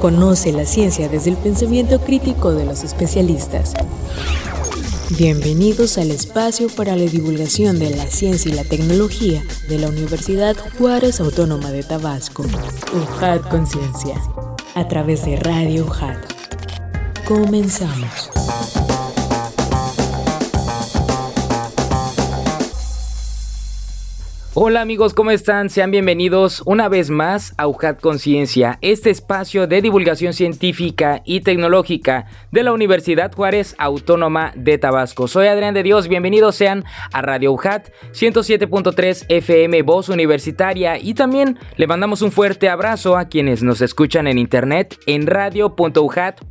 Conoce la ciencia desde el pensamiento crítico de los especialistas. Bienvenidos al espacio para la divulgación de la ciencia y la tecnología de la Universidad Juárez Autónoma de Tabasco, UJAT Conciencia, a través de Radio UJAT. Comenzamos. Hola amigos, ¿cómo están? Sean bienvenidos una vez más a UJAT Conciencia, este espacio de divulgación científica y tecnológica de la Universidad Juárez Autónoma de Tabasco. Soy Adrián de Dios, bienvenidos sean a Radio UJAT 107.3 FM Voz Universitaria, y también le mandamos un fuerte abrazo a quienes nos escuchan en internet en radio.ujat.mx.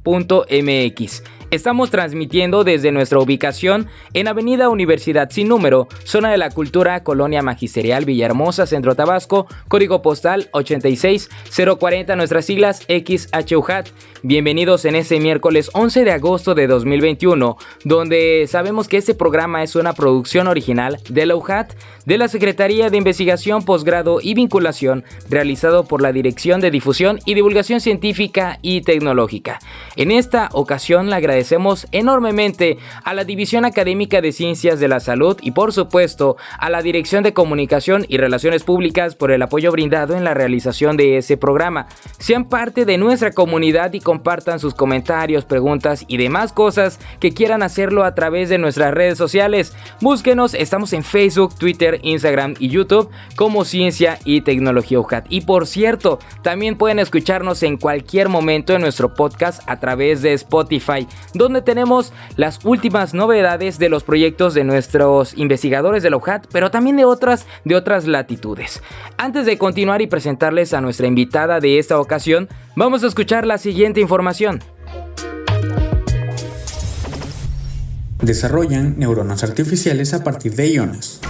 Estamos transmitiendo desde nuestra ubicación en Avenida Universidad Sin Número, Zona de la Cultura, Colonia Magisterial, Villahermosa, Centro Tabasco, código postal 86040, nuestras siglas XHUJAT. Bienvenidos en este miércoles 11 de agosto de 2021, donde sabemos que este programa es una producción original de la UJAT, de la Secretaría de Investigación, Posgrado y Vinculación, realizado por la Dirección de Difusión y Divulgación Científica y Tecnológica. En esta ocasión le agradecemos enormemente a la División Académica de Ciencias de la Salud y por supuesto a la Dirección de Comunicación y Relaciones Públicas por el apoyo brindado en la realización de ese programa. Sean parte de nuestra comunidad y compartan sus comentarios, preguntas y demás cosas que quieran hacerlo a través de nuestras redes sociales. Búsquenos, estamos en Facebook, Twitter, Instagram y YouTube como Ciencia y Tecnología UJAT. Y por cierto, también pueden escucharnos en cualquier momento en nuestro podcast a través de Spotify, donde tenemos las últimas novedades de los proyectos de nuestros investigadores de la UJAT, pero también de otras latitudes. Antes de continuar y presentarles a nuestra invitada de esta ocasión, vamos a escuchar la siguiente información. Desarrollan neuronas artificiales a partir de iones.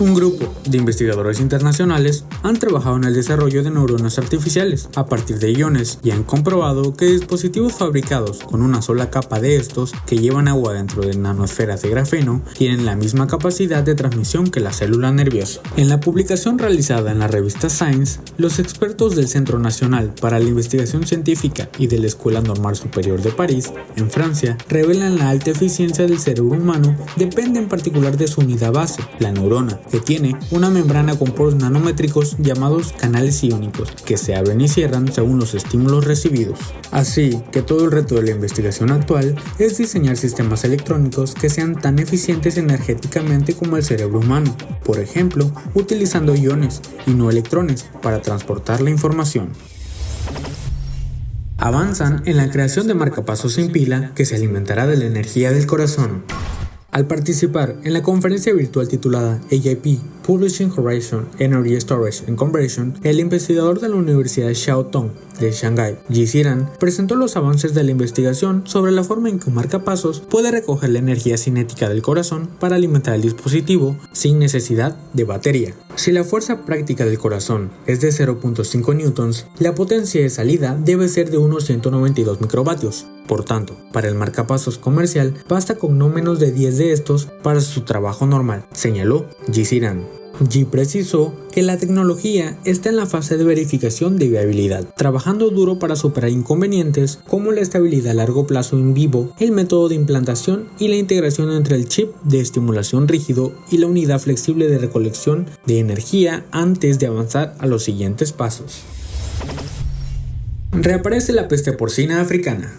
Un grupo de investigadores internacionales han trabajado en el desarrollo de neuronas artificiales a partir de iones y han comprobado que dispositivos fabricados con una sola capa de estos, que llevan agua dentro de nanosferas de grafeno, tienen la misma capacidad de transmisión que la célula nerviosa. En la publicación realizada en la revista Science, los expertos del Centro Nacional para la Investigación Científica y de la Escuela Normal Superior de París, en Francia, revelan la alta eficiencia del cerebro humano depende en particular de su unidad base, la neurona, que tiene una membrana con poros nanométricos llamados canales iónicos, que se abren y cierran según los estímulos recibidos. Así que todo el reto de la investigación actual es diseñar sistemas electrónicos que sean tan eficientes energéticamente como el cerebro humano, por ejemplo, utilizando iones y no electrones para transportar la información. Avanzan en la creación de marcapasos sin pila que se alimentará de la energía del corazón. Al participar en la conferencia virtual titulada AIP Publishing Horizon Energy Storage and Conversion, el investigador de la Universidad Xiao Tong de Shanghái, Yi Xiran, presentó los avances de la investigación sobre la forma en que un marcapasos puede recoger la energía cinética del corazón para alimentar el dispositivo sin necesidad de batería. Si la fuerza práctica del corazón es de 0.5 newtons, la potencia de salida debe ser de unos 192 microvatios. Por tanto, para el marcapasos comercial basta con no menos de 10 de estos para su trabajo normal, señaló Yi Xiran. Yi precisó que la tecnología está en la fase de verificación de viabilidad, trabajando duro para superar inconvenientes como la estabilidad a largo plazo in vivo, el método de implantación y la integración entre el chip de estimulación rígido y la unidad flexible de recolección de energía antes de avanzar a los siguientes pasos. Reaparece la peste porcina africana.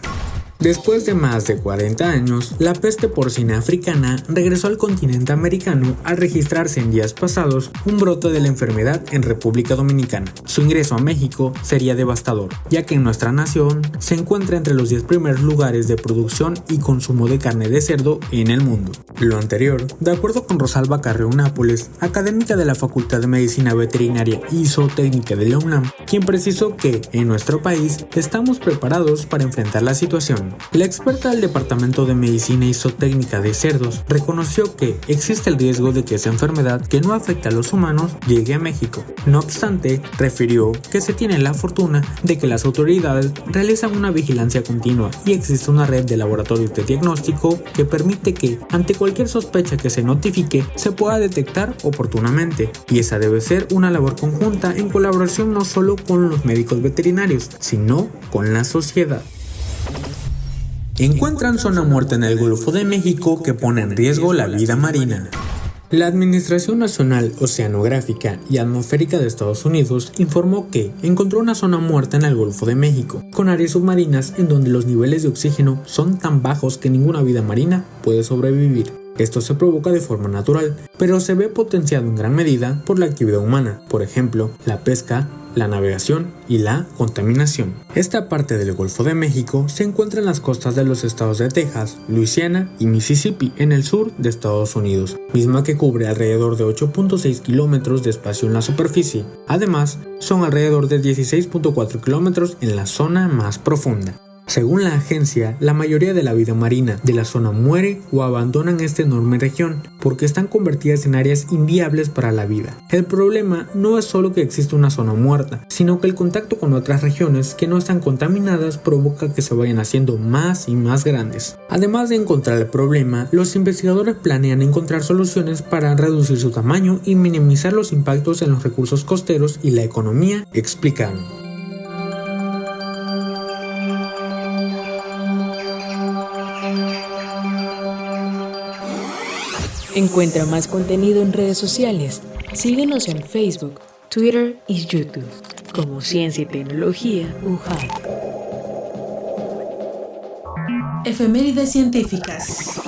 Después de más de 40 años, la peste porcina africana regresó al continente americano al registrarse en días pasados un brote de la enfermedad en República Dominicana. Su ingreso a México sería devastador, ya que en nuestra nación se encuentra entre los 10 primeros lugares de producción y consumo de carne de cerdo en el mundo. Lo anterior, de acuerdo con Rosalba Carreo Nápoles, académica de la Facultad de Medicina Veterinaria y Zootécnica de la UNAM, quien precisó que, en nuestro país, estamos preparados para enfrentar la situación. contaminación. La experta del Departamento de Medicina y Zootécnica de Cerdos reconoció que existe el riesgo de que esa enfermedad, que no afecta a los humanos, llegue a México. No obstante, refirió que se tiene la fortuna de que las autoridades realizan una vigilancia continua y existe una red de laboratorios de diagnóstico que permite que, ante cualquier sospecha que se notifique, se pueda detectar oportunamente. Y esa debe ser una labor conjunta en colaboración no solo con los médicos veterinarios, sino con la sociedad. Encuentran zona muerta en el Golfo de México que pone en riesgo la vida marina. La Administración Nacional Oceanográfica y Atmosférica de Estados Unidos informó que encontró una zona muerta en el Golfo de México, con áreas submarinas en donde los niveles de oxígeno son tan bajos que ninguna vida marina puede sobrevivir. Esto se provoca de forma natural, pero se ve potenciado en gran medida por la actividad humana, por ejemplo, la pesca, la navegación y la contaminación. Esta parte del Golfo de México se encuentra en las costas de los estados de Texas, Luisiana y Mississippi en el sur de Estados Unidos, misma que cubre alrededor de 8.6 kilómetros de espacio en la superficie. Además, son alrededor de 16.4 kilómetros en la zona más profunda. Según la agencia, la mayoría de la vida marina de la zona muere o abandonan esta enorme región porque están convertidas en áreas inviables para la vida. El problema no es solo que existe una zona muerta, sino que el contacto con otras regiones que no están contaminadas provoca que se vayan haciendo más y más grandes. Además de encontrar el problema, los investigadores planean encontrar soluciones para reducir su tamaño y minimizar los impactos en los recursos costeros y la economía, explicaron. Encuentra más contenido en redes sociales. Síguenos en Facebook, Twitter y YouTube como Ciencia y Tecnología UJAT. Efemérides científicas.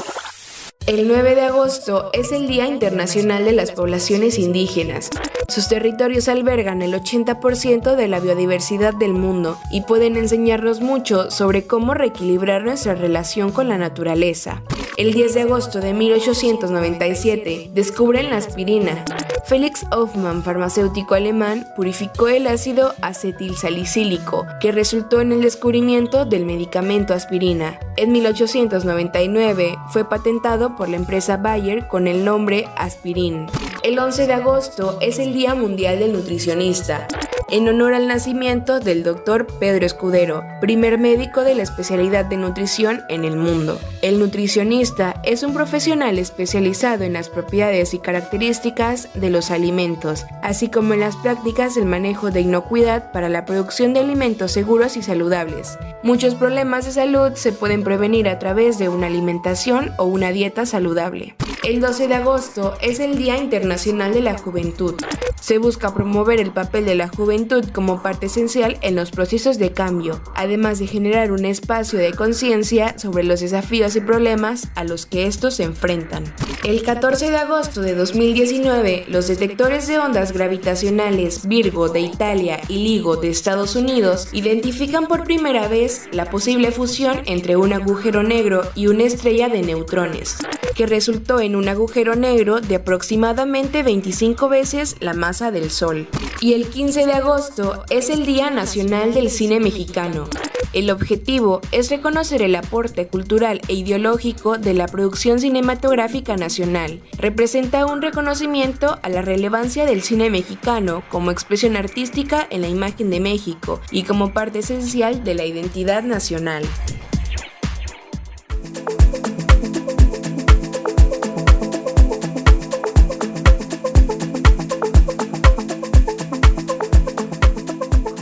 El 9 de agosto es el Día Internacional de las Poblaciones Indígenas. Sus territorios albergan el 80% de la biodiversidad del mundo y pueden enseñarnos mucho sobre cómo reequilibrar nuestra relación con la naturaleza. El 10 de agosto de 1897 descubren la aspirina. Felix Hoffmann, farmacéutico alemán, purificó el ácido acetilsalicílico, que resultó en el descubrimiento del medicamento aspirina. En 1899 fue patentado por la empresa Bayer con el nombre Aspirin. El 11 de agosto es el Día Mundial del Nutricionista, en honor al nacimiento del Dr. Pedro Escudero, primer médico de la especialidad de nutrición en el mundo. El nutricionista es un profesional especializado en las propiedades y características de los alimentos, así como en las prácticas del manejo de inocuidad para la producción de alimentos seguros y saludables. Muchos problemas de salud se pueden prevenir a través de una alimentación o una dieta saludable. El 12 de agosto es el Día Internacional de la Juventud. Se busca promover el papel de la juventud como parte esencial en los procesos de cambio, además de generar un espacio de conciencia sobre los desafíos y problemas a los que estos se enfrentan. El 14 de agosto de 2019, los detectores de ondas gravitacionales Virgo de Italia y LIGO de Estados Unidos identifican por primera vez la posible fusión entre un agujero negro y una estrella de neutrones, que resultó en un agujero negro de aproximadamente 25 veces la masa del Sol. Y el 15 de agosto es el Día Nacional del Cine Mexicano. El objetivo es reconocer el aporte cultural e ideológico de la producción cinematográfica nacional. Representa un reconocimiento a la relevancia del cine mexicano como expresión artística en la imagen de México y como parte esencial de la identidad nacional.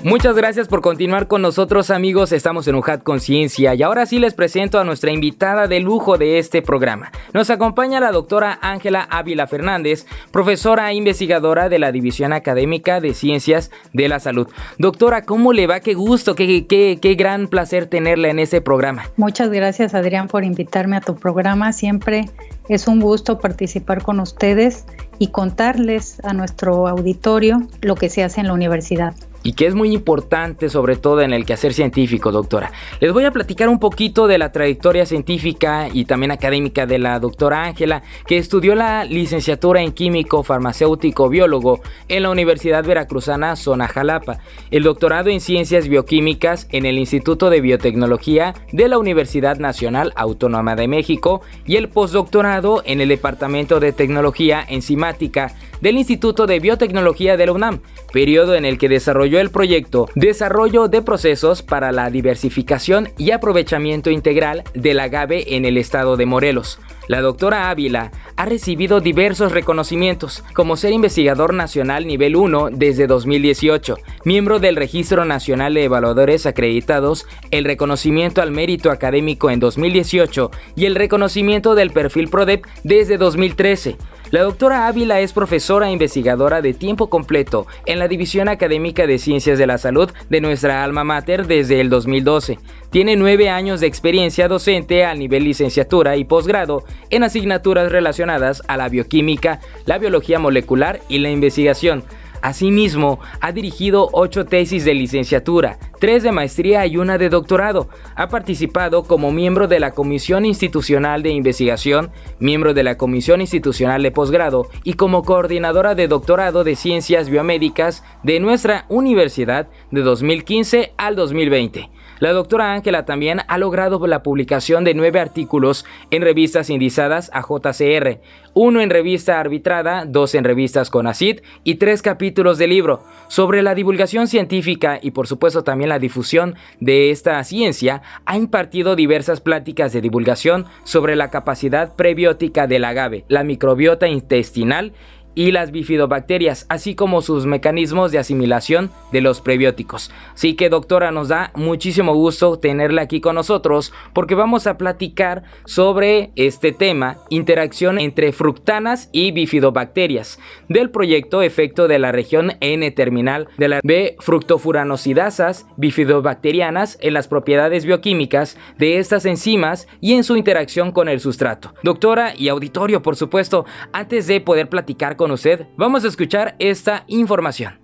Muchas gracias por continuar con nosotros, amigos. Estamos en UJAT Conciencia y ahora sí les presento a nuestra invitada de lujo de este programa. Nos acompaña la doctora Ángela Ávila Fernández, profesora e investigadora de la División Académica de Ciencias de la Salud. Doctora, ¿cómo le va? Qué gusto, qué gran placer tenerla en este programa. Muchas gracias, Adrián, por invitarme a tu programa. Siempre es un gusto participar con ustedes y contarles a nuestro auditorio lo que se hace en la universidad. y que es muy importante sobre todo en el quehacer científico, doctora. Les voy a platicar un poquito de la trayectoria científica y también académica de la doctora Ángela, que estudió la licenciatura en químico, farmacéutico, biólogo en la Universidad Veracruzana Zonajalapa, el doctorado en ciencias bioquímicas en el Instituto de Biotecnología de la Universidad Nacional Autónoma de México y el postdoctorado en el Departamento de Tecnología Enzimática del Instituto de Biotecnología de la UNAM, periodo en el que desarrolló el proyecto Desarrollo de Procesos para la Diversificación y Aprovechamiento Integral del Agave en el estado de Morelos. La doctora Ávila ha recibido diversos reconocimientos, como ser investigador nacional nivel 1 desde 2018, miembro del Registro Nacional de Evaluadores Acreditados, el reconocimiento al mérito académico en 2018 y el reconocimiento del perfil PRODEP desde 2013. La doctora Ávila es profesora e investigadora de tiempo completo en la División Académica de Ciencias de la Salud de nuestra alma mater desde el 2012. Tiene 9 años de experiencia docente al nivel licenciatura y posgrado en asignaturas relacionadas a la bioquímica, la biología molecular y la investigación. Asimismo, ha dirigido 8 tesis de licenciatura, 3 de maestría y 1 de doctorado. Ha participado como miembro de la Comisión Institucional de Investigación, miembro de la Comisión Institucional de Posgrado y como coordinadora de doctorado de Ciencias Biomédicas de nuestra universidad de 2015 al 2020. La doctora Ángela también ha logrado la publicación de 9 artículos en revistas indizadas a JCR, 1 en revista arbitrada, 2 en revistas CONACYT y 3 capítulos de libro. Sobre la divulgación científica y por supuesto también la difusión de esta ciencia, ha impartido diversas pláticas de divulgación sobre la capacidad prebiótica del agave, la microbiota intestinal y las bifidobacterias, así como sus mecanismos de asimilación de los prebióticos. Así que, doctora, nos da muchísimo gusto tenerla aquí con nosotros porque vamos a platicar sobre este tema, interacción entre fructanas y bifidobacterias, del proyecto efecto de la región N-terminal de la B-fructofuranosidasas bifidobacterianas en las propiedades bioquímicas de estas enzimas y en su interacción con el sustrato. Doctora y auditorio, por supuesto, antes de poder platicar con usted, vamos a escuchar esta información.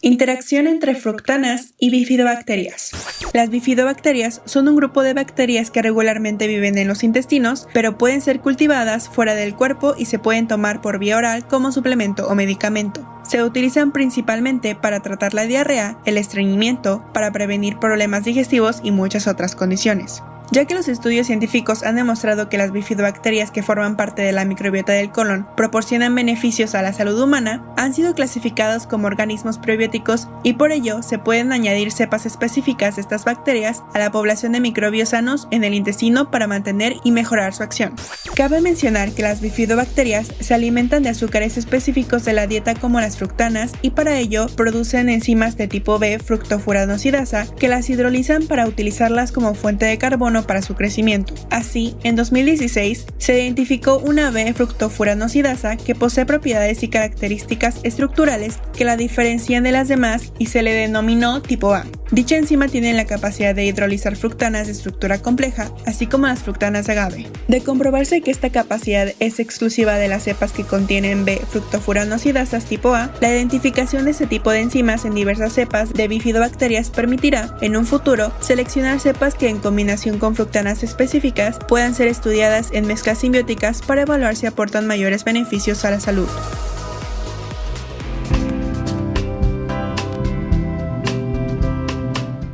Interacción entre fructanas y bifidobacterias. Las bifidobacterias son un grupo de bacterias que regularmente viven en los intestinos, pero pueden ser cultivadas fuera del cuerpo y se pueden tomar por vía oral como suplemento o medicamento. Se utilizan principalmente para tratar la diarrea, el estreñimiento, para prevenir problemas digestivos y muchas otras condiciones. Ya que los estudios científicos han demostrado que las bifidobacterias que forman parte de la microbiota del colon proporcionan beneficios a la salud humana, han sido clasificados como organismos prebióticos y por ello se pueden añadir cepas específicas de estas bacterias a la población de microbios sanos en el intestino para mantener y mejorar su acción. Cabe mencionar que las bifidobacterias se alimentan de azúcares específicos de la dieta como las fructanas y para ello producen enzimas de tipo B fructofuranosidasa que las hidrolizan para utilizarlas como fuente de carbono para su crecimiento. Así, en 2016 se identificó una B-fructofuranosidasa que posee propiedades y características estructurales que la diferencian de las demás y se le denominó tipo A. Dicha enzima tiene la capacidad de hidrolizar fructanas de estructura compleja, así como las fructanas de agave. De comprobarse que esta capacidad es exclusiva de las cepas que contienen B-fructofuranosidasas tipo A, la identificación de este tipo de enzimas en diversas cepas de bifidobacterias permitirá, en un futuro, seleccionar cepas que en combinación con fructanas específicas puedan ser estudiadas en mezclas simbióticas para evaluar si aportan mayores beneficios a la salud.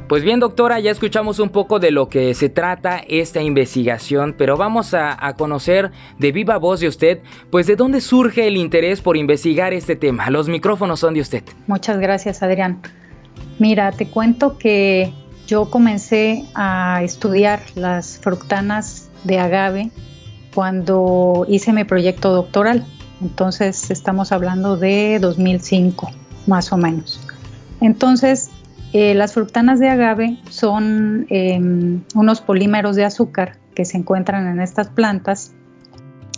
Pues bien, doctora, ya escuchamos un poco de lo que se trata esta investigación, pero vamos a conocer de viva voz de usted, pues de dónde surge el interés por investigar este tema. Los micrófonos son de usted. Muchas gracias, Adrián. Mira, te cuento que yo comencé a estudiar las fructanas de agave cuando hice mi proyecto doctoral. Entonces estamos hablando de 2005, más o menos. Entonces, las fructanas de agave son unos polímeros de azúcar que se encuentran en estas plantas,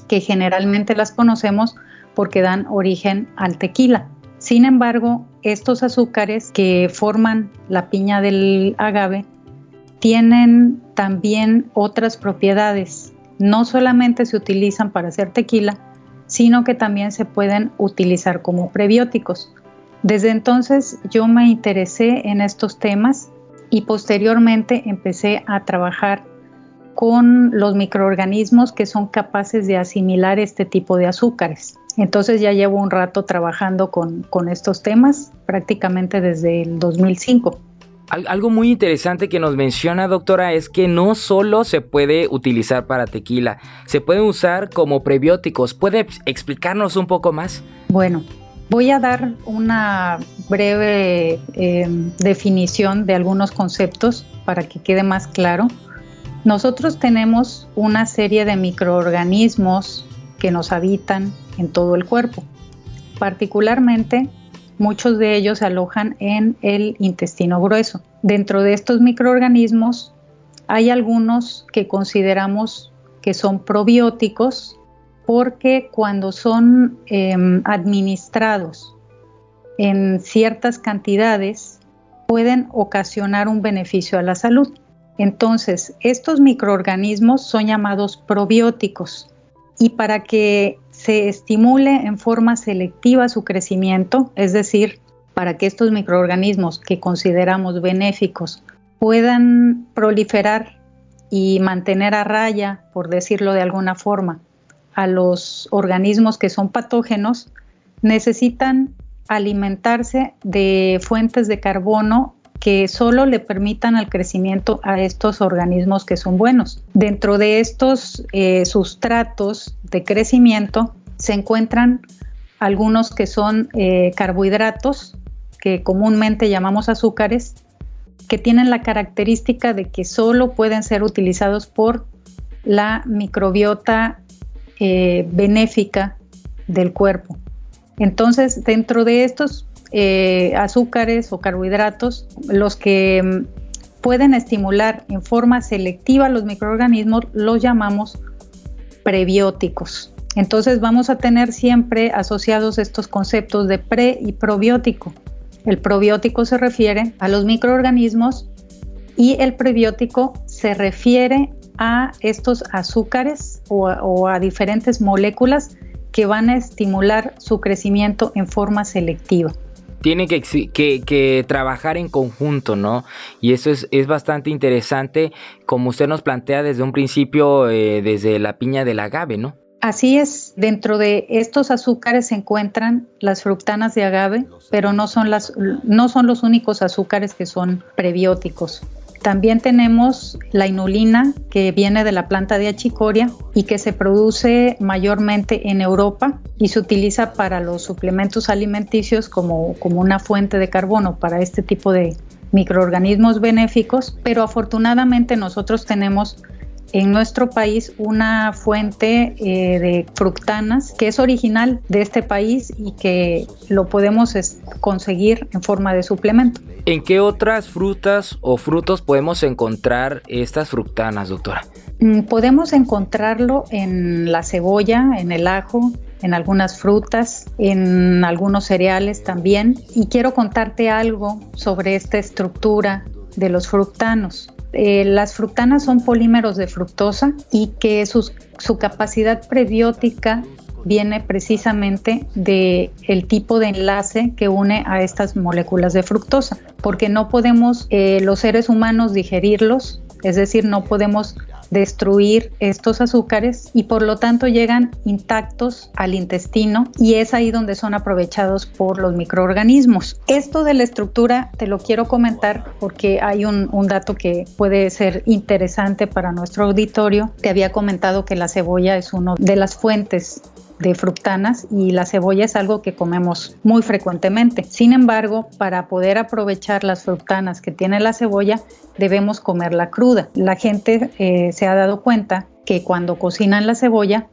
que generalmente las conocemos porque dan origen al tequila. Sin embargo, estos azúcares que forman la piña del agave tienen también otras propiedades. No solamente se utilizan para hacer tequila, sino que también se pueden utilizar como prebióticos. Desde entonces yo me interesé en estos temas y posteriormente empecé a trabajar con los microorganismos que son capaces de asimilar este tipo de azúcares. Entonces ya llevo un rato trabajando con estos temas, prácticamente desde el 2005. Algo muy interesante que nos menciona, doctora, es que no solo se puede utilizar para tequila, se puede usar como prebióticos. ¿Puede explicarnos un poco más? Bueno, voy a dar una breve definición de algunos conceptos para que quede más claro. Nosotros tenemos una serie de microorganismos que nos habitan en todo el cuerpo. Particularmente, muchos de ellos se alojan en el intestino grueso. Dentro de estos microorganismos hay algunos que consideramos que son probióticos porque cuando son administrados en ciertas cantidades pueden ocasionar un beneficio a la salud. Entonces, estos microorganismos son llamados probióticos y para que se estimule en forma selectiva su crecimiento, es decir, para que estos microorganismos que consideramos benéficos puedan proliferar y mantener a raya, por decirlo de alguna forma, a los organismos que son patógenos, necesitan alimentarse de fuentes de carbono que solo le permitan el crecimiento a estos organismos que son buenos. Dentro de estos sustratos de crecimiento se encuentran algunos que son carbohidratos, que comúnmente llamamos azúcares, que tienen la característica de que solo pueden ser utilizados por la microbiota benéfica del cuerpo. Entonces, dentro de estos azúcares o carbohidratos, los que pueden estimular en forma selectiva los microorganismos los llamamos prebióticos. Entonces vamos a tener siempre asociados estos conceptos de pre y probiótico. El probiótico se refiere a los microorganismos y el prebiótico se refiere a estos azúcares o a diferentes moléculas que van a estimular su crecimiento en forma selectiva. Tiene que trabajar en conjunto, ¿no? Y eso es bastante interesante, como usted nos plantea desde un principio, desde la piña del agave, ¿no? Así es, dentro de estos azúcares se encuentran las fructanas de agave, pero no son los únicos azúcares que son prebióticos. También tenemos la inulina, que viene de la planta de achicoria y que se produce mayormente en Europa y se utiliza para los suplementos alimenticios como una fuente de carbono para este tipo de microorganismos benéficos, pero afortunadamente nosotros tenemos en nuestro país una fuente de fructanas que es original de este país y que lo podemos conseguir en forma de suplemento. ¿En qué otras frutas o frutos podemos encontrar estas fructanas, doctora? Podemos encontrarlo en la cebolla, en el ajo, en algunas frutas, en algunos cereales también. Y quiero contarte algo sobre esta estructura de los fructanos. Las fructanas son polímeros de fructosa y que su capacidad prebiótica viene precisamente del tipo de enlace que une a estas moléculas de fructosa, porque no podemos los seres humanos digerirlos, es decir, no podemos destruir estos azúcares y por lo tanto llegan intactos al intestino y es ahí donde son aprovechados por los microorganismos. Esto de la estructura te lo quiero comentar porque hay un dato que puede ser interesante para nuestro auditorio. Te había comentado que la cebolla es una de las fuentes de fructanas y la cebolla es algo que comemos muy frecuentemente. Sin embargo, para poder aprovechar las fructanas que tiene la cebolla, debemos comerla cruda. La gente se ha dado cuenta que cuando cocinan la cebolla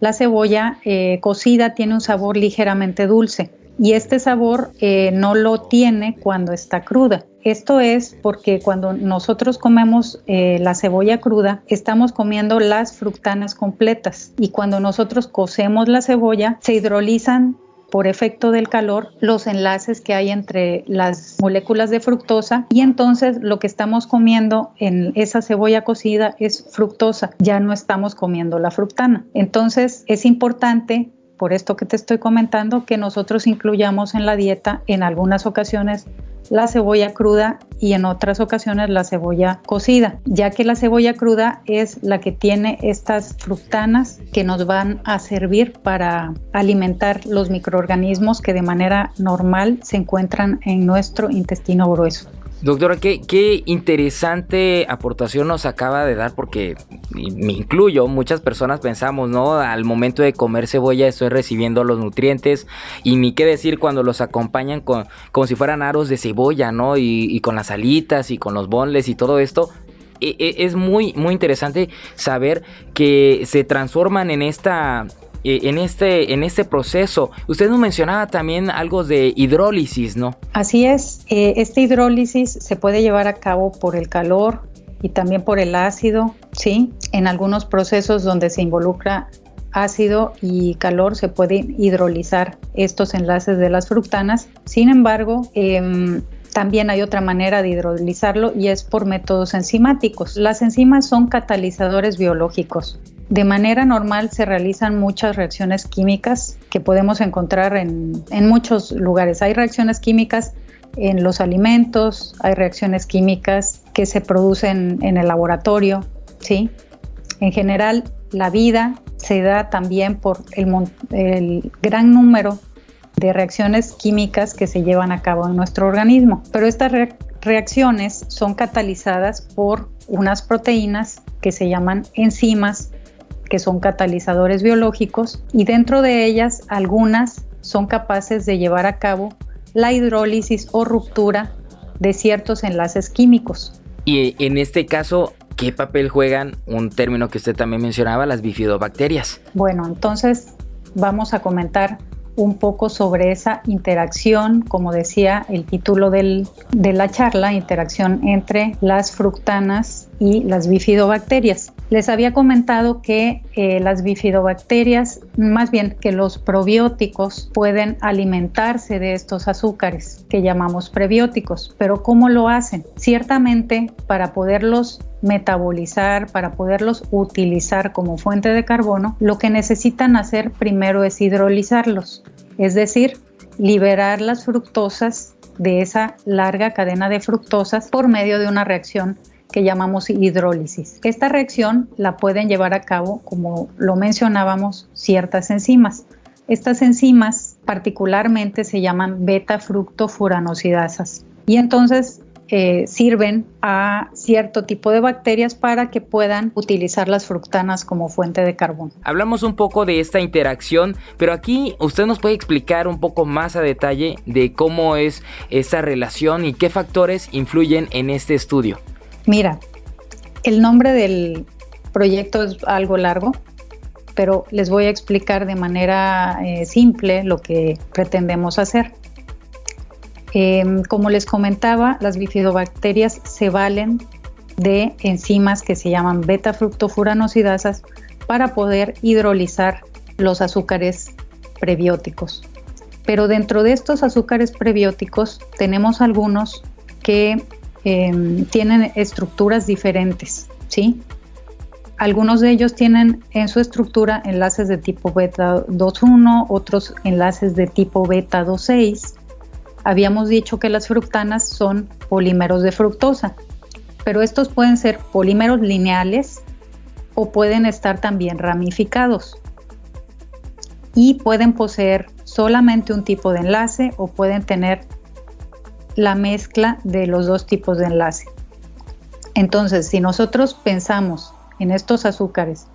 cocida tiene un sabor ligeramente dulce y este sabor no lo tiene cuando está cruda. Esto es porque cuando nosotros comemos la cebolla cruda, estamos comiendo las fructanas completas y cuando nosotros cocemos la cebolla, se hidrolizan por efecto del calor los enlaces que hay entre las moléculas de fructosa y entonces lo que estamos comiendo en esa cebolla cocida es fructosa, ya no estamos comiendo la fructana. Entonces es importante por esto que te estoy comentando, que nosotros incluyamos en la dieta en algunas ocasiones la cebolla cruda y en otras ocasiones la cebolla cocida, ya que la cebolla cruda es la que tiene estas fructanas que nos van a servir para alimentar los microorganismos que de manera normal se encuentran en nuestro intestino grueso. Doctora, qué interesante aportación nos acaba de dar, porque me incluyo, muchas personas pensamos, ¿no? Al momento de comer cebolla estoy recibiendo los nutrientes, y ni qué decir cuando los acompañan como si fueran aros de cebolla, ¿no? Y con las alitas y con los boneless y todo esto. Es muy, muy interesante saber que se transforman en este proceso. Usted nos mencionaba también algo de hidrólisis, ¿no? Así es, esta hidrólisis se puede llevar a cabo por el calor y también por el ácido, ¿sí? En algunos procesos donde se involucra ácido y calor se pueden hidrolizar estos enlaces de las fructanas. Sin embargo, también hay otra manera de hidrolizarlo, y es por métodos enzimáticos. Las enzimas son catalizadores biológicos. De manera normal se realizan muchas reacciones químicas que podemos encontrar en muchos lugares. Hay reacciones químicas en los alimentos, hay reacciones químicas que se producen en el laboratorio, ¿sí? En general, la vida se da también por el gran número de reacciones químicas que se llevan a cabo en nuestro organismo. Pero estas reacciones son catalizadas por unas proteínas que se llaman enzimas, que son catalizadores biológicos, y dentro de ellas algunas son capaces de llevar a cabo la hidrólisis o ruptura de ciertos enlaces químicos. Y en este caso, ¿qué papel juegan, un término que usted también mencionaba, las bifidobacterias? Bueno, entonces vamos a comentar un poco sobre esa interacción, como decía el título de la charla, interacción entre las fructanas y las bifidobacterias. Les había comentado que las bifidobacterias, más bien que los probióticos, pueden alimentarse de estos azúcares que llamamos prebióticos. Pero ¿cómo lo hacen? Ciertamente, para poderlos metabolizar, para poderlos utilizar como fuente de carbono, lo que necesitan hacer primero es hidrolizarlos, es decir, liberar las fructosas de esa larga cadena de fructosas por medio de una reacción que llamamos hidrólisis. Esta reacción la pueden llevar a cabo, como lo mencionábamos, ciertas enzimas. Estas enzimas particularmente se llaman beta-fructofuranocidas, y entonces sirven a cierto tipo de bacterias para que puedan utilizar las fructanas como fuente de carbono. Hablamos un poco de esta interacción, pero aquí usted nos puede explicar un poco más a detalle de cómo es esa relación y qué factores influyen en este estudio. Mira, el nombre del proyecto es algo largo, pero les voy a explicar de manera simple lo que pretendemos hacer. Como les comentaba, las bifidobacterias se valen de enzimas que se llaman beta-fructofuranocidas para poder hidrolizar los azúcares prebióticos. Pero dentro de estos azúcares prebióticos tenemos algunos que tienen estructuras diferentes, ¿sí? Algunos de ellos tienen en su estructura enlaces de tipo beta 2,1, otros enlaces de tipo beta 2,6. Habíamos dicho que las fructanas son polímeros de fructosa, pero estos pueden ser polímeros lineales o pueden estar también ramificados, y pueden poseer solamente un tipo de enlace o pueden tener la mezcla de los dos tipos de enlace. Entonces, si nosotros pensamos en estos azúcares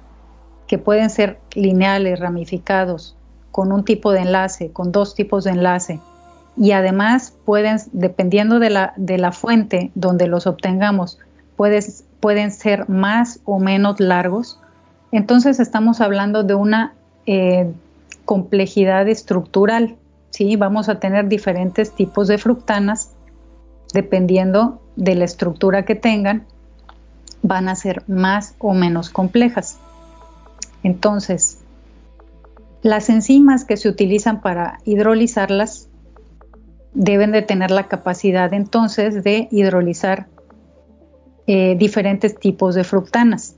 que pueden ser lineales, ramificados, con un tipo de enlace, con dos tipos de enlace, y además pueden, dependiendo de la fuente donde los obtengamos, pueden ser más o menos largos, entonces estamos hablando de una complejidad estructural, ¿sí? Vamos a tener diferentes tipos de fructanas, dependiendo de la estructura que tengan, van a ser más o menos complejas. Entonces, las enzimas que se utilizan para hidrolizarlas deben de tener la capacidad entonces de hidrolizar diferentes tipos de fructanas,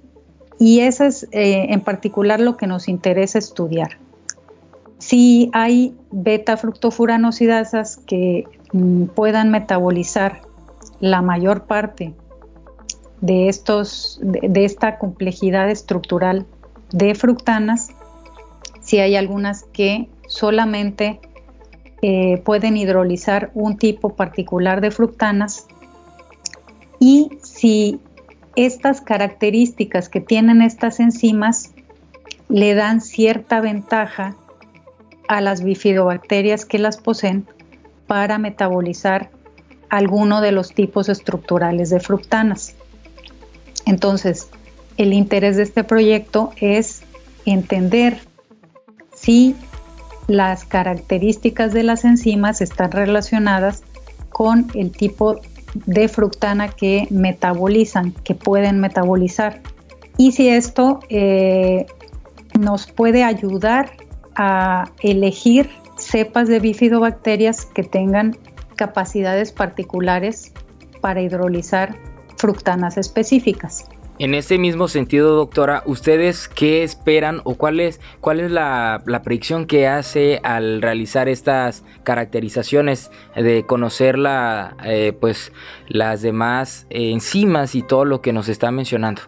y eso es en particular lo que nos interesa estudiar. sí hay beta-fructofuranosidas que puedan metabolizar la mayor parte de esta complejidad estructural de fructanas. Sí hay algunas que solamente pueden hidrolizar un tipo particular de fructanas, y si estas características que tienen estas enzimas le dan cierta ventaja a las bifidobacterias que las poseen para metabolizar alguno de los tipos estructurales de fructanas. Entonces, el interés de este proyecto es entender si las características de las enzimas están relacionadas con el tipo de fructana que metabolizan, que pueden metabolizar, y si esto nos puede ayudar a elegir cepas de bifidobacterias que tengan capacidades particulares para hidrolizar fructanas específicas. En ese mismo sentido, doctora, ¿ustedes qué esperan o cuál es la predicción que hace al realizar estas caracterizaciones, de conocer pues las demás enzimas y todo lo que nos está mencionando?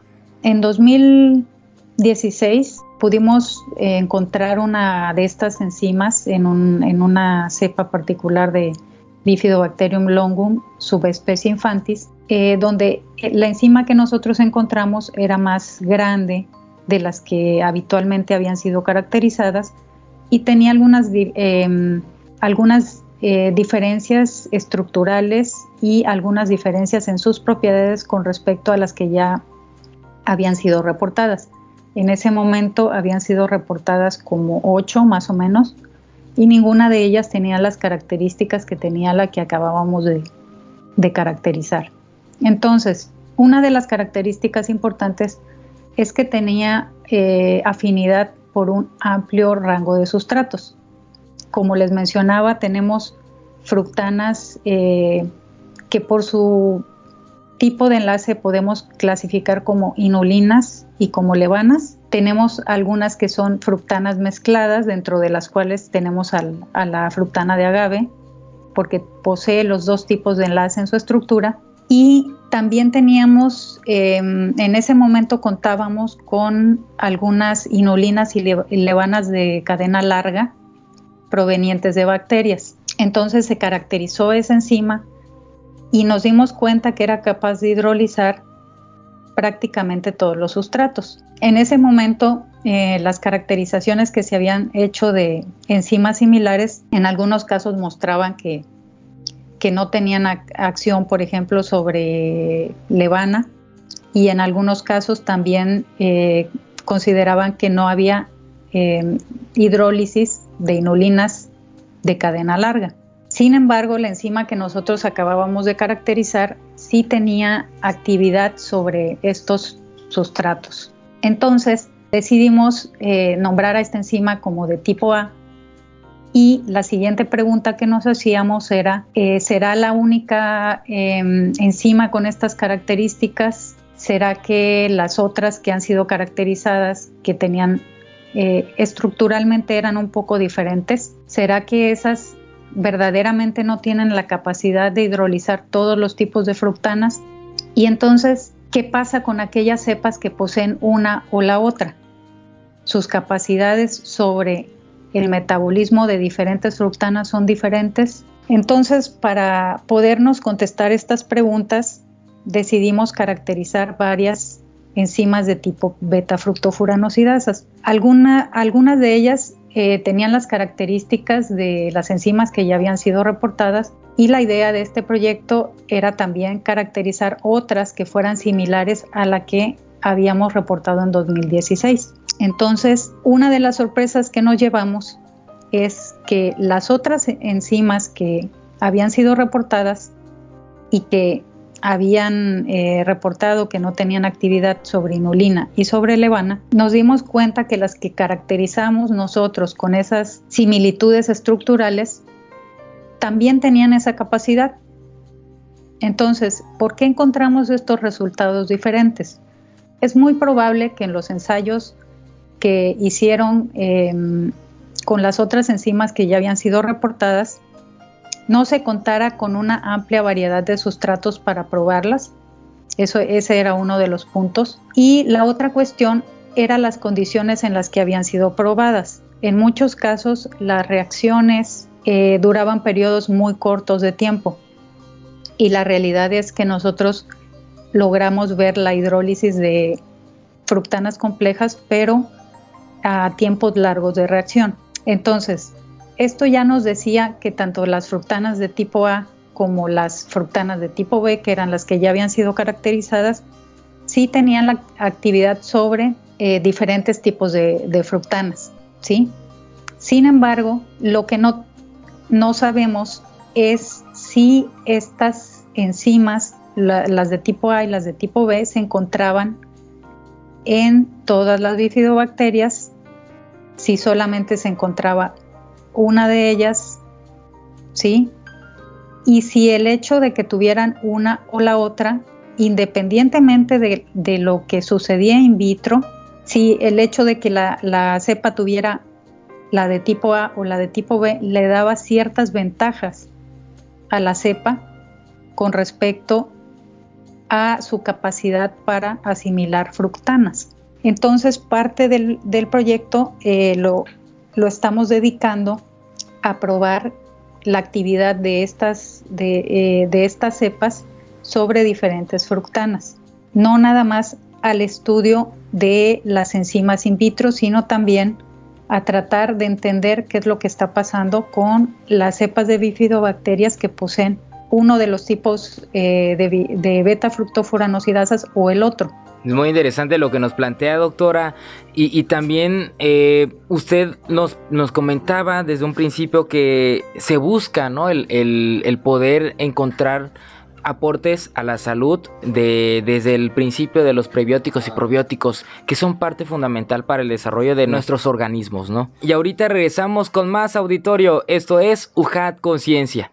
En 2016 pudimos encontrar una de estas enzimas en una cepa particular de Bifidobacterium longum, subespecie infantis, donde la enzima que nosotros encontramos era más grande de las que habitualmente habían sido caracterizadas y tenía algunas diferencias estructurales y algunas diferencias en sus propiedades con respecto a las que ya habían sido reportadas. En ese momento habían sido reportadas como 8 más o menos, y ninguna de ellas tenía las características que tenía la que acabábamos de caracterizar. Entonces, una de las características importantes es que tenía afinidad por un amplio rango de sustratos. Como les mencionaba, tenemos fructanas que por su tipo de enlace podemos clasificar como inulinas y como levanas. Tenemos algunas que son fructanas mezcladas, dentro de las cuales tenemos a la fructana de agave, porque posee los dos tipos de enlace en su estructura. Y también teníamos, en ese momento contábamos con algunas inulinas y levanas de cadena larga provenientes de bacterias. Entonces se caracterizó esa enzima y nos dimos cuenta que era capaz de hidrolizar prácticamente todos los sustratos. En ese momento, las caracterizaciones que se habían hecho de enzimas similares en algunos casos mostraban que no tenían acción, por ejemplo, sobre levana, y en algunos casos también consideraban que no había hidrólisis de inulinas de cadena larga. Sin embargo, la enzima que nosotros acabábamos de caracterizar sí tenía actividad sobre estos sustratos. Entonces, decidimos nombrar a esta enzima como de tipo A, y la siguiente pregunta que nos hacíamos era, ¿será la única enzima con estas características? ¿Será que las otras que han sido caracterizadas, que tenían estructuralmente eran un poco diferentes? ¿Será que esas verdaderamente no tienen la capacidad de hidrolizar todos los tipos de fructanas? Y entonces, ¿qué pasa con aquellas cepas que poseen una o la otra? Sus capacidades sobre el metabolismo de diferentes fructanas son diferentes. Entonces, para podernos contestar estas preguntas, decidimos caracterizar varias enzimas de tipo beta-fructofuranosidas. Algunas de ellas tenían las características de las enzimas que ya habían sido reportadas, y la idea de este proyecto era también caracterizar otras que fueran similares a la que habíamos reportado en 2016. Entonces, una de las sorpresas que nos llevamos es que las otras enzimas que habían sido reportadas y que habían reportado que no tenían actividad sobre inulina y sobre levana, nos dimos cuenta que las que caracterizamos nosotros con esas similitudes estructurales también tenían esa capacidad. Entonces, ¿por qué encontramos estos resultados diferentes? Es muy probable que en los ensayos que hicieron con las otras enzimas que ya habían sido reportadas, no se contara con una amplia variedad de sustratos para probarlas. Ese era uno de los puntos. Y la otra cuestión era las condiciones en las que habían sido probadas. En muchos casos las reacciones duraban periodos muy cortos de tiempo, y la realidad es que nosotros logramos ver la hidrólisis de fructanas complejas, pero a tiempos largos de reacción. Entonces, esto ya nos decía que tanto las fructanas de tipo A como las fructanas de tipo B, que eran las que ya habían sido caracterizadas, sí tenían la actividad sobre diferentes tipos de fructanas, ¿sí? Sin embargo, lo que no sabemos es si estas enzimas, las de tipo A y las de tipo B, se encontraban en todas las bifidobacterias, si solamente se encontraba una de ellas, ¿sí? Y si el hecho de que tuvieran una o la otra, independientemente de lo que sucedía in vitro, si el hecho de que la cepa tuviera la de tipo A o la de tipo B le daba ciertas ventajas a la cepa con respecto a su capacidad para asimilar fructanas. Entonces, parte del proyecto lo estamos dedicando a probar la actividad de estas cepas sobre diferentes fructanas. No nada más al estudio de las enzimas in vitro, sino también a tratar de entender qué es lo que está pasando con las cepas de bifidobacterias que poseen uno de los tipos de beta-fructofuranosidas o el otro. Es muy interesante lo que nos plantea, doctora, y también usted nos comentaba desde un principio que se busca, ¿no?, el poder encontrar aportes a la salud desde el principio de los prebióticos y probióticos, que son parte fundamental para el desarrollo de nuestros organismos, ¿no? Y ahorita regresamos con más, auditorio. Esto es UJAT Conciencia.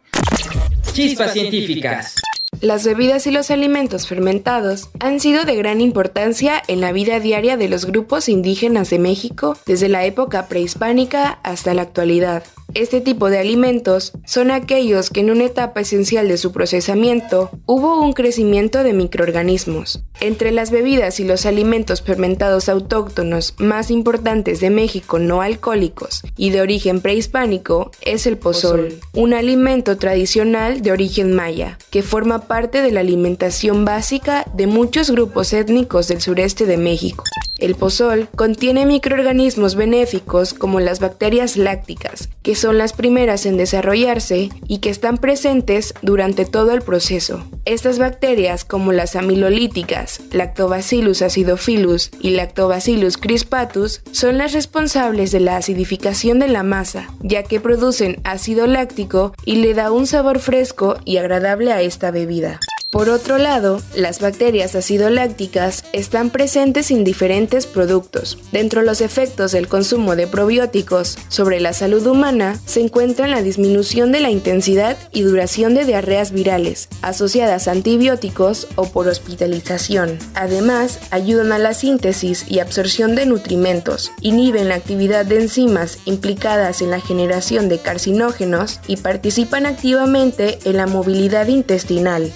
Chispas científicas. Las bebidas y los alimentos fermentados han sido de gran importancia en la vida diaria de los grupos indígenas de México desde la época prehispánica hasta la actualidad. Este tipo de alimentos son aquellos que en una etapa esencial de su procesamiento hubo un crecimiento de microorganismos. Entre las bebidas y los alimentos fermentados autóctonos más importantes de México no alcohólicos y de origen prehispánico es el pozol, un alimento tradicional de origen maya, que forma parte de la alimentación básica de muchos grupos étnicos del sureste de México. El pozol contiene microorganismos benéficos como las bacterias lácticas, que son las primeras en desarrollarse y que están presentes durante todo el proceso. Estas bacterias, como las amilolíticas, Lactobacillus acidophilus y Lactobacillus crispatus, son las responsables de la acidificación de la masa, ya que producen ácido láctico y le da un sabor fresco y agradable a esta bebida. Por otro lado, las bacterias acidolácticas están presentes en diferentes productos. Dentro de los efectos del consumo de probióticos sobre la salud humana se encuentran la disminución de la intensidad y duración de diarreas virales asociadas a antibióticos o por hospitalización. Además, ayudan a la síntesis y absorción de nutrimentos, inhiben la actividad de enzimas implicadas en la generación de carcinógenos y participan activamente en la movilidad intestinal.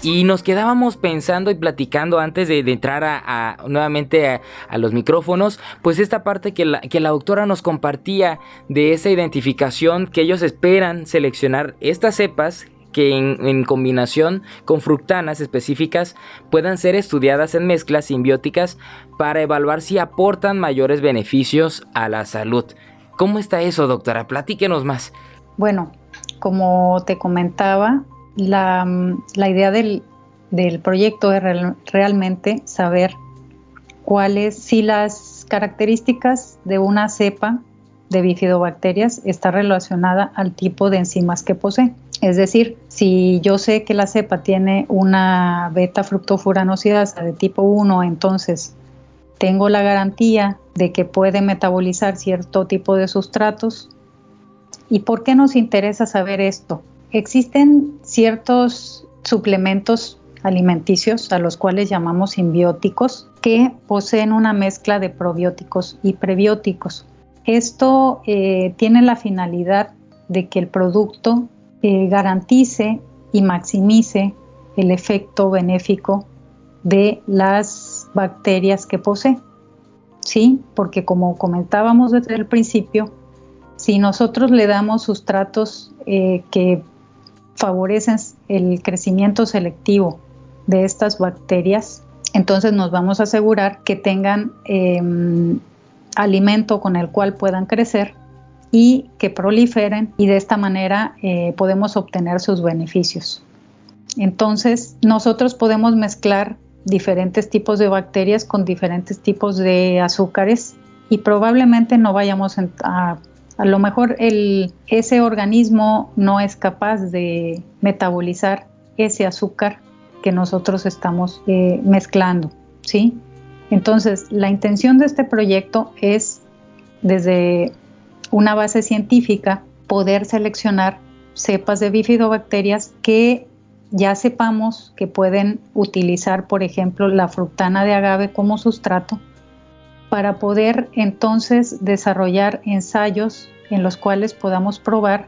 Y nos quedábamos pensando y platicando antes de entrar nuevamente a los micrófonos, pues esta parte que la doctora nos compartía de esa identificación que ellos esperan seleccionar estas cepas que en combinación con fructanas específicas puedan ser estudiadas en mezclas simbióticas para evaluar si aportan mayores beneficios a la salud. ¿Cómo está eso, doctora? Platíquenos más. Bueno, como te comentaba, la idea del proyecto es realmente saber si las características de una cepa de bifidobacterias está relacionada al tipo de enzimas que posee. Es decir, si yo sé que la cepa tiene una beta-fructofuranosidas de tipo 1, entonces tengo la garantía de que puede metabolizar cierto tipo de sustratos. ¿Y por qué nos interesa saber esto? Existen ciertos suplementos alimenticios a los cuales llamamos simbióticos que poseen una mezcla de probióticos y prebióticos. Esto tiene la finalidad de que el producto garantice y maximice el efecto benéfico de las bacterias que posee, ¿sí? Porque como comentábamos desde el principio, si nosotros le damos sustratos que favorecen el crecimiento selectivo de estas bacterias, entonces nos vamos a asegurar que tengan alimento con el cual puedan crecer y que proliferen, y de esta manera podemos obtener sus beneficios. Entonces, nosotros podemos mezclar diferentes tipos de bacterias con diferentes tipos de azúcares y probablemente no vayamos a lo mejor ese organismo no es capaz de metabolizar ese azúcar que nosotros estamos mezclando, ¿sí? Entonces, la intención de este proyecto es, desde una base científica, poder seleccionar cepas de bifidobacterias que ya sepamos que pueden utilizar, por ejemplo, la fructana de agave como sustrato, para poder entonces desarrollar ensayos en los cuales podamos probar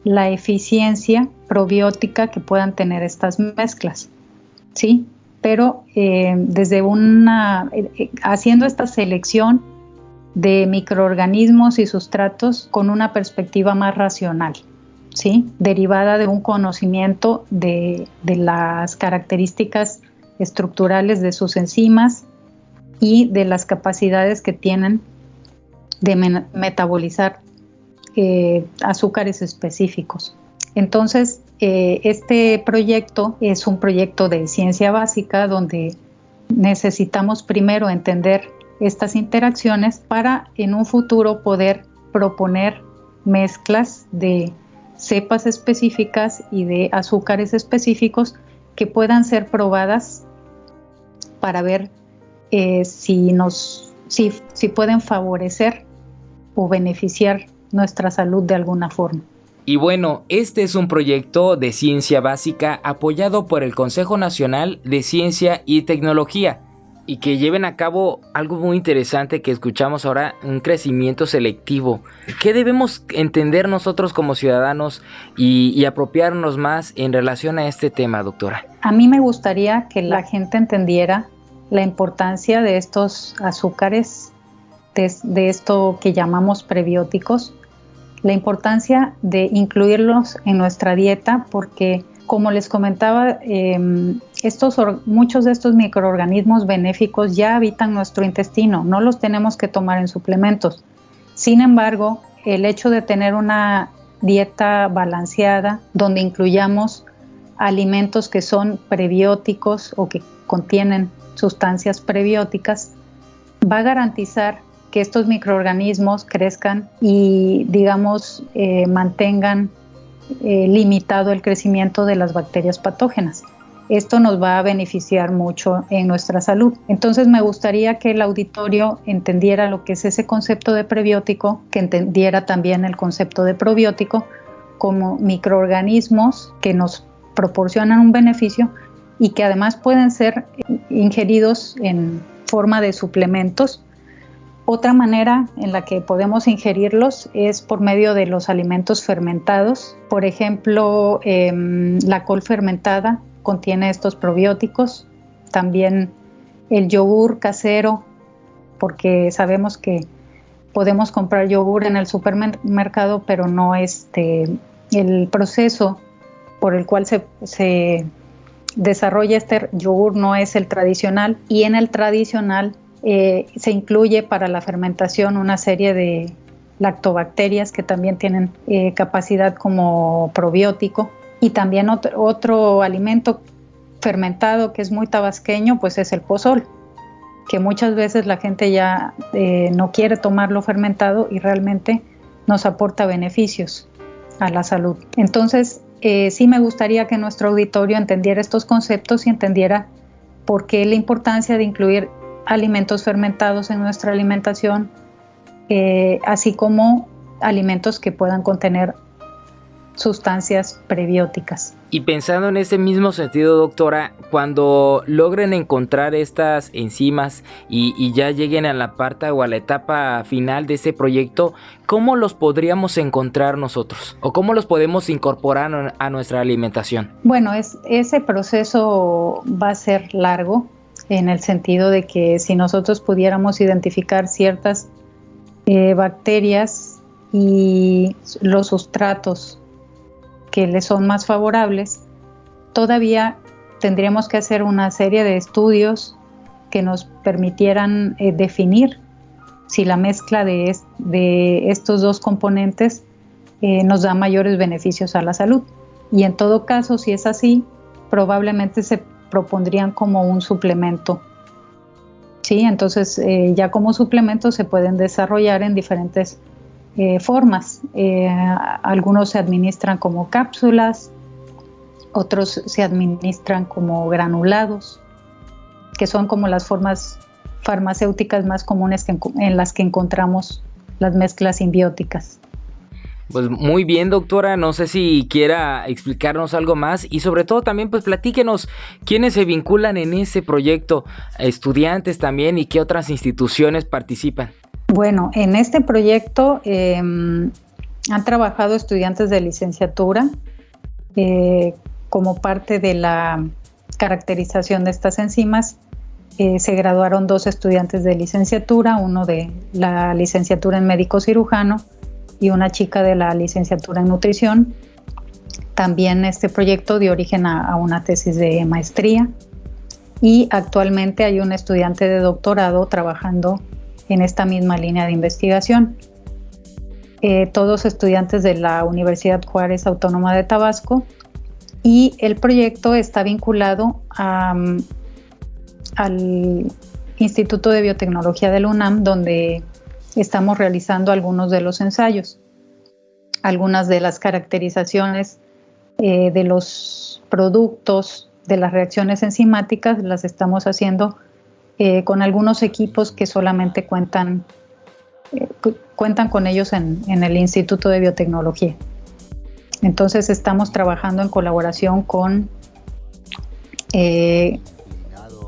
la eficiencia probiótica que puedan tener estas mezclas, ¿sí? Pero haciendo esta selección de microorganismos y sustratos con una perspectiva más racional, ¿sí? Derivada de un conocimiento de las características estructurales de sus enzimas y de las capacidades que tienen de metabolizar azúcares específicos. Entonces, este proyecto es un proyecto de ciencia básica donde necesitamos primero entender estas interacciones para en un futuro poder proponer mezclas de cepas específicas y de azúcares específicos que puedan ser probadas para ver si pueden favorecer o beneficiar nuestra salud de alguna forma. Y bueno, este es un proyecto de ciencia básica apoyado por el Consejo Nacional de Ciencia y Tecnología, y que lleven a cabo algo muy interesante que escuchamos ahora, un crecimiento selectivo. ¿Qué debemos entender nosotros como ciudadanos y apropiarnos más en relación a este tema, doctora? A mí me gustaría que la gente entendiera la importancia de estos azúcares, de esto que llamamos prebióticos, la importancia de incluirlos en nuestra dieta, porque como les comentaba, muchos de estos microorganismos benéficos ya habitan nuestro intestino, no los tenemos que tomar en suplementos. Sin embargo, el hecho de tener una dieta balanceada, donde incluyamos alimentos que son prebióticos o que contienen sustancias prebióticas, va a garantizar que estos microorganismos crezcan y, digamos, mantengan limitado el crecimiento de las bacterias patógenas. Esto nos va a beneficiar mucho en nuestra salud. Entonces me gustaría que el auditorio entendiera lo que es ese concepto de prebiótico, que entendiera también el concepto de probiótico como microorganismos que nos proporcionan un beneficio y que además pueden ser ingeridos en forma de suplementos. Otra manera en la que podemos ingerirlos es por medio de los alimentos fermentados. Por ejemplo, la col fermentada contiene estos probióticos. También el yogur casero, porque sabemos que podemos comprar yogur en el supermercado, pero no el proceso por el cual se desarrolla este yogur no es el tradicional, y en el tradicional se incluye para la fermentación una serie de lactobacterias que también tienen capacidad como probiótico. Y también otro alimento fermentado que es muy tabasqueño, pues es el pozol, que muchas veces la gente ya no quiere tomarlo fermentado y realmente nos aporta beneficios a la salud. Entonces, sí me gustaría que nuestro auditorio entendiera estos conceptos y entendiera por qué la importancia de incluir alimentos fermentados en nuestra alimentación, así como alimentos que puedan contener sustancias prebióticas. Y pensando en ese mismo sentido, doctora, cuando logren encontrar estas enzimas y ya lleguen a la parte o a la etapa final de ese proyecto, ¿cómo los podríamos encontrar nosotros? ¿O cómo los podemos incorporar a nuestra alimentación? Bueno, ese proceso va a ser largo, en el sentido de que si nosotros pudiéramos identificar ciertas bacterias y los sustratos que les son más favorables, todavía tendríamos que hacer una serie de estudios que nos permitieran definir si la mezcla de estos dos componentes nos da mayores beneficios a la salud. Y en todo caso, si es así, probablemente se propondrían como un suplemento. Sí, entonces ya como suplemento se pueden desarrollar en diferentes formas. Algunos se administran como cápsulas, otros se administran como granulados, que son como las formas farmacéuticas más comunes en las que encontramos las mezclas simbióticas. Pues muy bien, doctora, no sé si quiera explicarnos algo más y sobre todo también pues platíquenos quiénes se vinculan en ese proyecto, estudiantes también, y qué otras instituciones participan. Bueno, en este proyecto han trabajado estudiantes de licenciatura como parte de la caracterización de estas enzimas. Se graduaron 2 estudiantes de licenciatura, uno de la licenciatura en médico cirujano y una chica de la licenciatura en nutrición. También este proyecto dio origen a una tesis de maestría y actualmente hay un estudiante de doctorado trabajando en esta misma línea de investigación. Todos estudiantes de la Universidad Juárez Autónoma de Tabasco, y el proyecto está vinculado al Instituto de Biotecnología de la UNAM, donde estamos realizando algunos de los ensayos. Algunas de las caracterizaciones de los productos, de las reacciones enzimáticas, las estamos haciendo con algunos equipos que solamente cuentan con ellos en el Instituto de Biotecnología. Entonces estamos trabajando en colaboración con el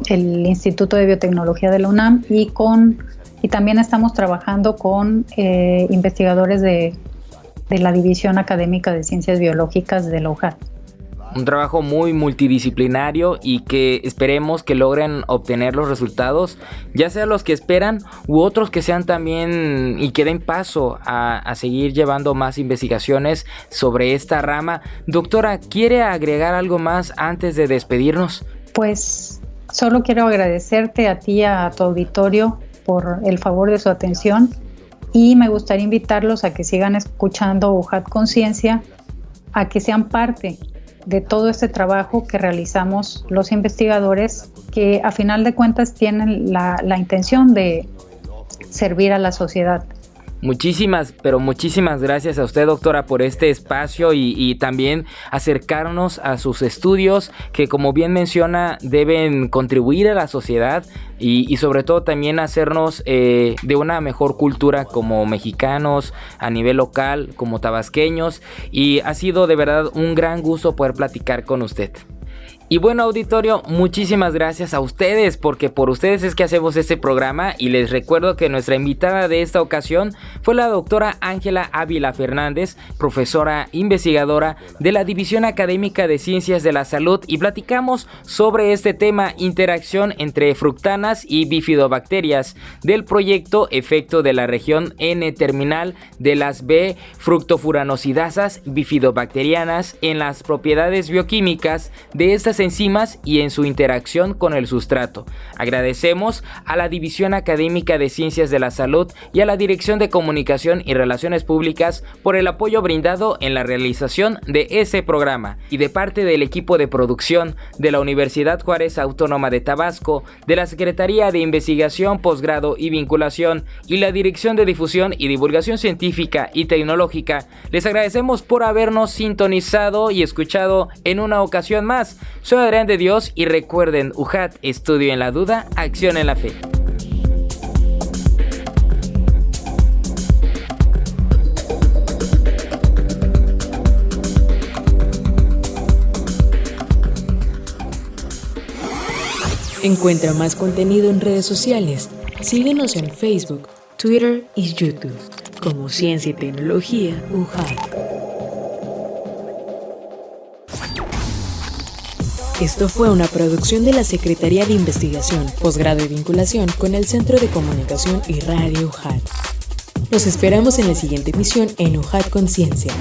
Instituto de Biotecnología de la UNAM y también estamos trabajando con investigadores de la División Académica de Ciencias Biológicas de la UJAT. Un trabajo muy multidisciplinario y que esperemos que logren obtener los resultados, ya sea los que esperan u otros que sean también y que den paso a seguir llevando más investigaciones sobre esta rama. Doctora, ¿quiere agregar algo más antes de despedirnos? Pues solo quiero agradecerte a ti y a tu auditorio por el favor de su atención, y me gustaría invitarlos a que sigan escuchando UJAT Conciencia, a que sean parte de todo este trabajo que realizamos los investigadores, que a final de cuentas tienen la intención de servir a la sociedad. Muchísimas gracias a usted, doctora, por este espacio y también acercarnos a sus estudios que, como bien menciona, deben contribuir a la sociedad y sobre todo también hacernos de una mejor cultura como mexicanos, a nivel local, como tabasqueños, y ha sido de verdad un gran gusto poder platicar con usted. Y bueno, auditorio, muchísimas gracias a ustedes, porque por ustedes es que hacemos este programa, y les recuerdo que nuestra invitada de esta ocasión fue la doctora Ángela Ávila Fernández, profesora investigadora de la División Académica de Ciencias de la Salud, y platicamos sobre este tema: interacción entre fructanas y bifidobacterias, del proyecto Efecto de la región N-terminal de las B fructofuranosidasas bifidobacterianas en las propiedades bioquímicas de estas enzimas y en su interacción con el sustrato. Agradecemos a la División Académica de Ciencias de la Salud y a la Dirección de Comunicación y Relaciones Públicas por el apoyo brindado en la realización de ese programa, y de parte del equipo de producción de la Universidad Juárez Autónoma de Tabasco, de la Secretaría de Investigación, Posgrado y Vinculación y la Dirección de Difusión y Divulgación Científica y Tecnológica, les agradecemos por habernos sintonizado y escuchado en una ocasión más. Soy Adrián de Dios, y recuerden, UJAT, estudio en la duda, acción en la fe. Encuentra más contenido en redes sociales. Síguenos en Facebook, Twitter y YouTube como Ciencia y Tecnología UJAT. Esto fue una producción de la Secretaría de Investigación, Posgrado y Vinculación con el Centro de Comunicación y Radio UJAT. Los esperamos en la siguiente emisión en UJAT Conciencia.